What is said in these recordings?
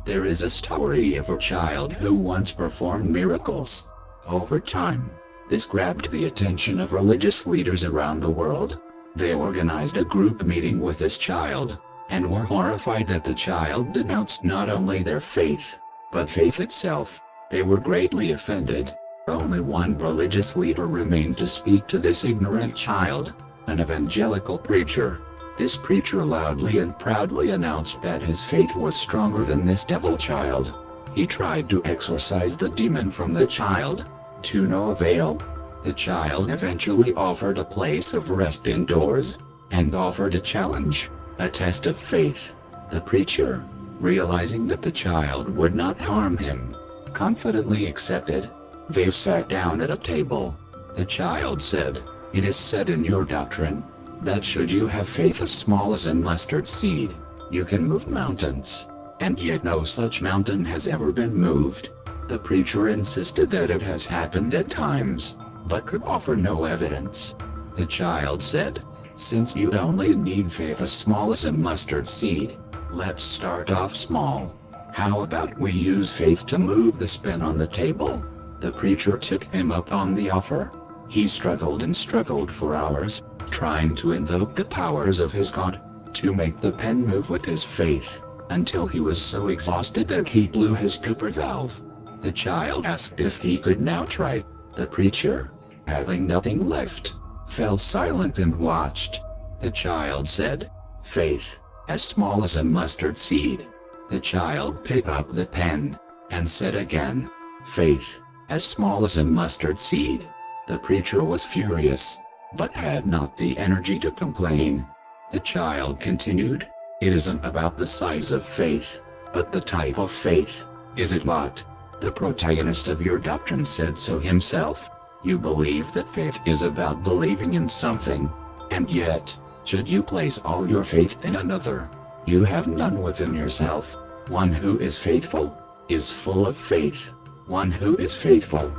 There is a story of a child who once performed miracles. Over time, this grabbed the attention of religious leaders around the world. They organized a group meeting with this child, and were horrified that the child denounced not only their faith, but faith itself. They were greatly offended. Only one religious leader remained to speak to this ignorant child, an evangelical preacher. This preacher loudly and proudly announced that his faith was stronger than this devil child. He tried to exorcise the demon from the child, to no avail. The child eventually offered a place of rest indoors, and offered a challenge, a test of faith. The preacher, realizing that the child would not harm him, confidently accepted. They sat down at a table. The child said, "It is said in your doctrine, that should you have faith as small as a mustard seed, you can move mountains. And yet no such mountain has ever been moved." The preacher insisted that it has happened at times, but could offer no evidence. The child said, "Since you only need faith as small as a mustard seed, let's start off small. How about we use faith to move the spoon on the table?" The preacher took him up on the offer. He struggled and struggled for hours, trying to invoke the powers of his God, to make the pen move with his faith, until he was so exhausted that he blew his Cooper valve. The child asked if he could now try. The preacher, having nothing left, fell silent and watched. The child said, "Faith, as small as a mustard seed." The child picked up the pen, and said again, "Faith, as small as a mustard seed." The preacher was furious, but had not the energy to complain. The child continued, "It isn't about the size of faith, but the type of faith, is it not? The protagonist of your doctrine said so himself. You believe that faith is about believing in something, and yet, should you place all your faith in another, you have none within yourself. One who is faithful, is full of faith. One who is faithful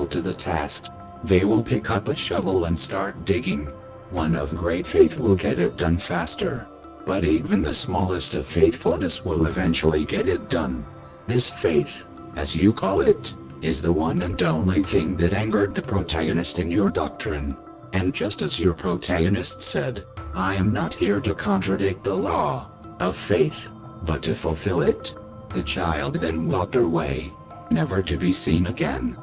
to the task. They will pick up a shovel and start digging. One of great faith will get it done faster, but even the smallest of faithfulness will eventually get it done. This faith, as you call it, is the one and only thing that angered the protagonist in your doctrine. And just as your protagonist said, I am not here to contradict the law of faith, but to fulfill it." The child then walked away, never to be seen again.